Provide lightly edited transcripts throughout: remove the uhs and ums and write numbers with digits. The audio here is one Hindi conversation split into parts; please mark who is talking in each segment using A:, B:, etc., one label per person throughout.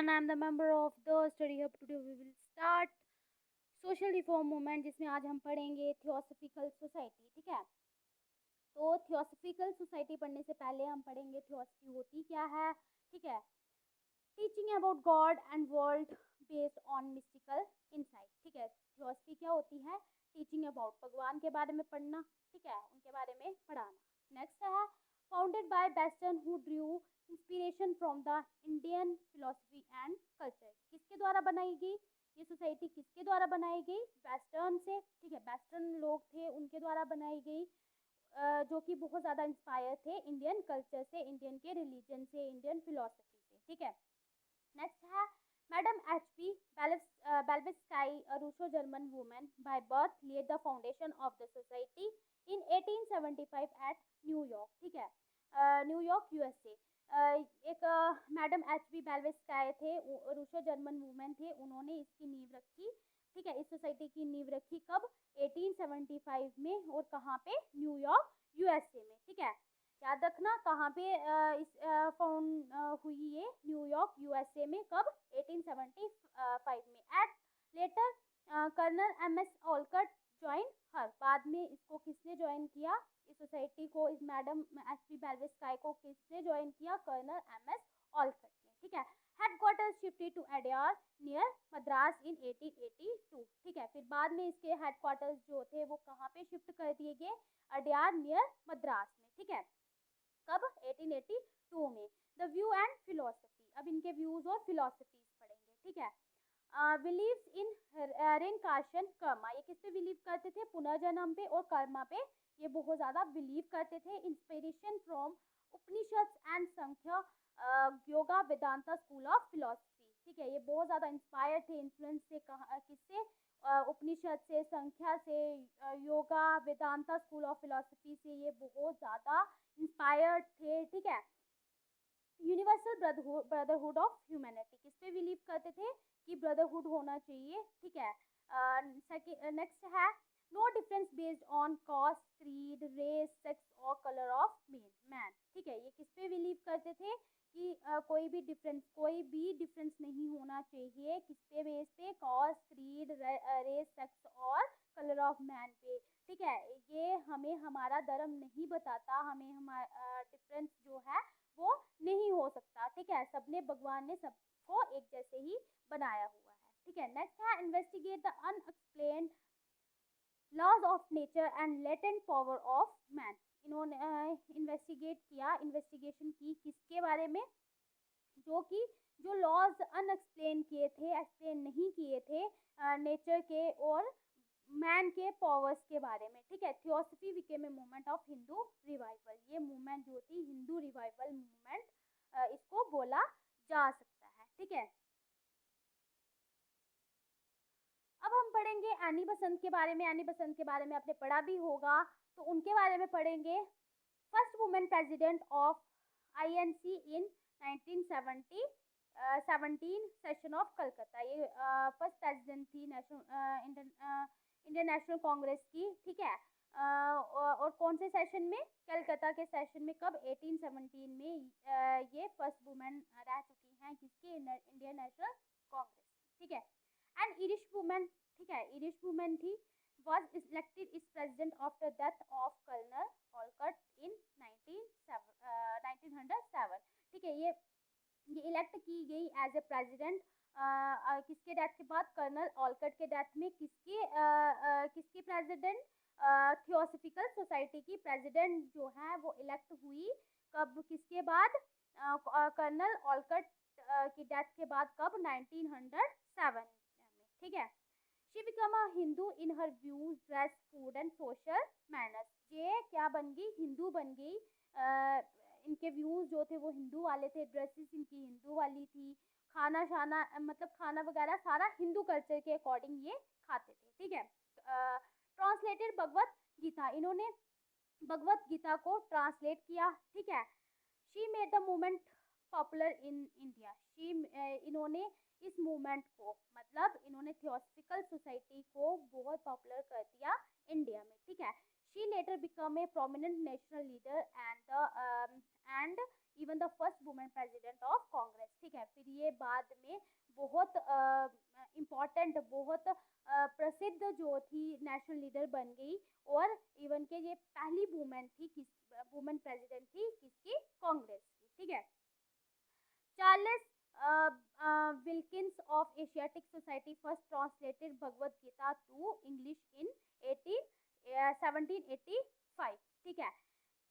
A: everyone, I am the member of the study hub. Today we will start social reform movement, जिसमें आज हम पढ़ेंगे थियोसॉफिकल सोसाइटी। ठीक है, तो थियोसॉफिकल सोसाइटी पढ़ने से पहले हम पढ़ेंगे थियोसॉफी होती क्या है। ठीक है, teaching about God and world based on mystical insight. ठीक है, थियोसॉफी क्या होती है? टीचिंग अबाउट, भगवान के बारे में पढ़ना, ठीक है, उनके बारे में पढ़ाना। नेक्स्ट है founded by western who Drew inspiration from the Indian philosophy and culture. किसके द्वारा बनाई गई ये सोसाइटी? किसके द्वारा बनाई गई? वेस्टर्न से। ठीक है, वेस्टर्न लोग थे, उनके द्वारा बनाई गई, जो कि बहुत ज़्यादा इंस्पायर थे इंडियन कल्चर से, इंडियन के रिलीजन से, इंडियन फिलोसफी से। ठीक है, नेक्स्ट है madam HP. Blavatsky, a Russo-German woman by birth, laid the foundation of the society in 1875 at New York. ठीक है, न्यूयॉर्क यूएसए। एक मैडम एच.पी. बेल्वेस्काई थे, रूसो जर्मन वुमेन थे, उन्होंने इसकी नींव रखी। ठीक है, इस सोसाइटी की नींव रखी कब? 1875 में, और कहाँ पे? न्यूयॉर्क यूएसए में। ठीक है, याद रखना कहाँ पे इस फाउंड हुई ये? न्यूयॉर्क यूएसए में। कब? 1875 में। At later colonel MS. Olcott join her. बाद में इसको किसने ज्वाइन किया? इस सोसाइटी को, इस मैडम एच.पी. बेल्वेस्काई को किसने ज्वाइन किया? Colonel MS. ऑलकट ने। ठीक है, headquarter shifted to Adyar near Madras in 1882। ठीक है, फिर बाद में इसके हेडक्वार्टर्स जो थे वो कहाँ पे शिफ्ट कर दिए गए? अडयार नियर मद्रास में। ठीक है, कब? 1882 में। द व्यू एंड फिलोसफी, अब इनके व्यूज और फिलोसफीज पढ़ेंगे। ठीक है, बिलीव्स इन रेनकार्शन कर्मा, ये किस पे बिलीव करते थे? पुनर्जन्म पे और कर्मा पे ये बहुत ज्यादा बिलीव करते थे। इंस्पिरेशन फ्रॉम उपनिषद एंड संख्या yoga Vedanta school of philosophy. ठीक है, ये बहुत ज्यादा इंस्पायर थे, इन्फ्लुएंस से, किससे? उपनिषद से, संख्या से, yoga Vedanta school of philosophy से ये बहुत ज्यादा इंस्पायर्ड थे। ठीक है, यूनिवर्सल ब्रदरहुड ऑफ ह्यूमैनिटी, किस पे बिलीव करते थे? कि ब्रदरहुड होना चाहिए। ठीक है, नेक्स्ट है no difference based on caste, creed, race, sex और कलर ऑफ मैन। ठीक है, ये किस पे बिलीव करते थे? कि कोई भी डिफरेंस नहीं होना चाहिए। किस पे बेस पे? कास्ट, क्रीड, रेस, सेक्स और कलर ऑफ मैन पे। ठीक है, ये हमें हमारा धर्म नहीं बताता, हमें हमारा डिफरेंस जो है वो नहीं हो सकता। ठीक है, सबने, भगवान ने सबको एक जैसे ही बनाया हुआ है। ठीक है, नेक्स्ट है investigate the unexplained laws of nature and latent power of man. इन्होंने इन्वेस्टिगेट किया, इन्वेस्टिगेशन की किसके बारे में? जो कि जो लॉज अनएक्सप्लेन किए थे, एक्सप्लेन नहीं किए थे, नेचर के और मैन के पावर्स के बारे में। ठीक है, theosophy became a movement of Hindu revival, ये मूवमेंट जो थी हिंदू रिवाइवल मूवमेंट, इसको बोला जा सकता है। ठीक है, अब हम पढ़ेंगे एनी बसंत के बारे में। एनी बसंत के बारे में आपने पढ़ा भी होगा, तो उनके बारे में पढ़ेंगे। First women president of INC in 1970 17 session of Calcutta, ये फर्स्ट प्रेसिडेंट थी इंडियन नेशनल कांग्रेस की। ठीक है, और कौन से सेशन में? कलकत्ता के सेशन में। कब? 1817 में ये फर्स्ट वुमेन रह चुकी हैं, किसके? Indian national Congress. ठीक है, एंड irish woman, ठीक है, irish woman थी, was elected as president after death of Colonel Olcott in 1907। ठीक है, ये इलेक्ट की गई एज ए प्रेसिडेंट किसके डेथ के बाद? कर्नल ऑलकट के डेथ में। किसकी प्रेसिडेंट? थियोसॉफिकल सोसाइटी की प्रेसिडेंट जो है वो इलेक्ट हुई। कब? किसके बाद? कर्नल ऑलकट की डेथ के बाद। कब? 1907 में। ठीक है, she become a Hindu in her views, dress, food and social manners. ये क्या बन गई? हिंदू बन गई। इनके व्यूज जो थे वो हिंदू वाले थे, ड्रेसेस इनकी हिंदू वाली थी, खाना शाना, मतलब खाना वगैरह सारा हिंदू कल्चर के अकॉर्डिंग ये खाते थे। ठीक है, ट्रांसलेटेड भगवत गीता, इन्होंने भगवत गीता को ट्रांसलेट किया। ठीक है, she made the movement popular in India. इन्होंने इस मूवमेंट को, मतलब इन्होंने थियोसॉफिकल सोसाइटी को बहुत पॉपुलर कर दिया इंडिया में। ठीक है, she letter become a prominent national leader and even the first women president of Congress. ठीक है, फिर लिए बाद में बहुत इम्पॉर्टेंट, बहुत प्रसिद्ध जो थी नेशनल लीडर बन गई। और इवन के ये पहली वुमेन थी, किस वुमेन प्रेसिडेंट थी किसकी, कांग्रेस की, ठीक है। Charles Wilkins of Asiatic Society first translated Bhagavad Gita to English in 1785, ठीक है।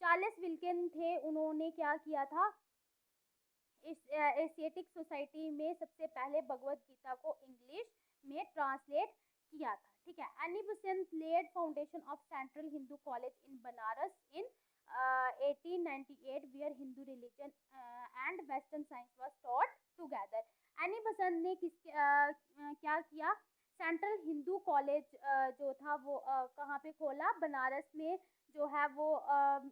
A: चार्ल्स विल्किन थे, उन्होंने क्या किया था, एशियाटिक सोसाइटी में सबसे पहले भगवत गीता को इंग्लिश में ट्रांसलेट किया था, ठीक है। Annie Besant led foundation of Central Hindu College in Banaras in 1898 where Hindu religion and Western science was taught together। Annie Besant ने क्या किया, सेंट्रल हिंदू कॉलेज जो था वो कहाँ पे खोला, बनारस में जो है वो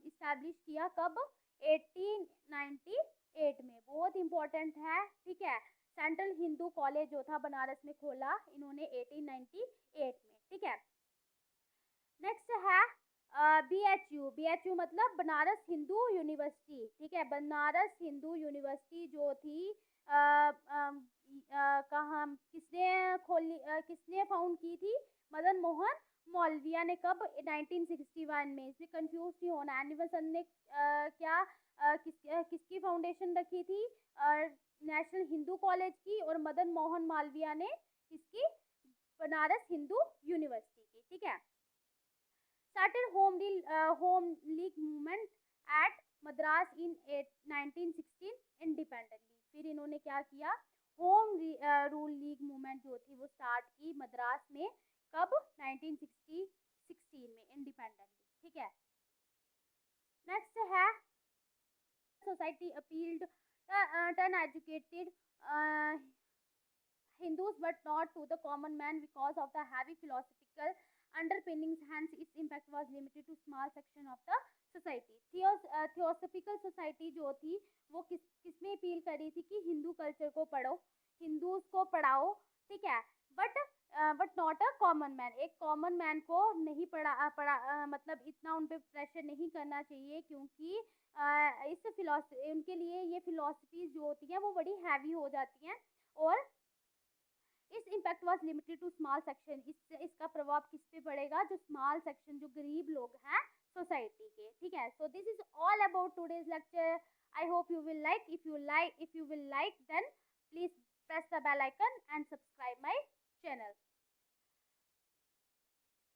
A: इस्टेब्लिश किया, कब, 1898 में, बहुत इंपॉर्टेंट है, ठीक है। सेंट्रल हिंदू कॉलेज जो था बनारस में खोला इन्होंने 1898 में, ठीक है। नेक्स्ट है BHU। BHU मतलब बनारस हिंदू यूनिवर्सिटी, ठीक है। बनारस हिंदू यूनिवर्सिटी जो थी कहाँ, किसने खोली, किसने फाउंड की थी, मदन मोहन मालवीय ने, कब, 1961 में। इसमें कंफ्यूज नहीं होना। एनी बेसेंट ने क्या किसकी फाउंडेशन रखी थी, नेशनल हिंदू कॉलेज की, और मदन मोहन मालवीय ने किसकी, बनारस हिंदू यूनिवर्सिटी की, ठीक है। started home league movement at Madras in 1916 independently. फिर इन्होंने क्या किया, होम रूल लीग मूवमेंट जो थी वो स्टार्ट की मद्रास में, कब, 1916 में इंडिपेंडेंटली, ठीक है। नेक्स्ट है society appealed turn educated Hindus but not to the common man because of the heavy philosophical underpinnings, hence its impact was limited to small section of the society। Theosophical society जो थी वो किसमें अपील करी थी कि हिंदू कल्चर को पढ़ो, हिंदूज को पढ़ाओ, ठीक है, but not a common man. एक कॉमन मैन को नहीं मतलब इतना उन पे प्रेशर नहीं करना चाहिए, क्योंकि इस फिलॉसफी उनके लिए ये फिलॉसफीज जो होती हैं वो बड़ी हैवी हो जाती हैं, और इस impact was limited to small section. इसका प्रभाव किस पे पड़ेगा, जो स्मॉल सेक्शन, जो गरीब लोग हैं सोसाइटी के, ठीक है। So this is all about today's lecture. I hope you will like. If you will like then please press the bell icon and subscribe my channel।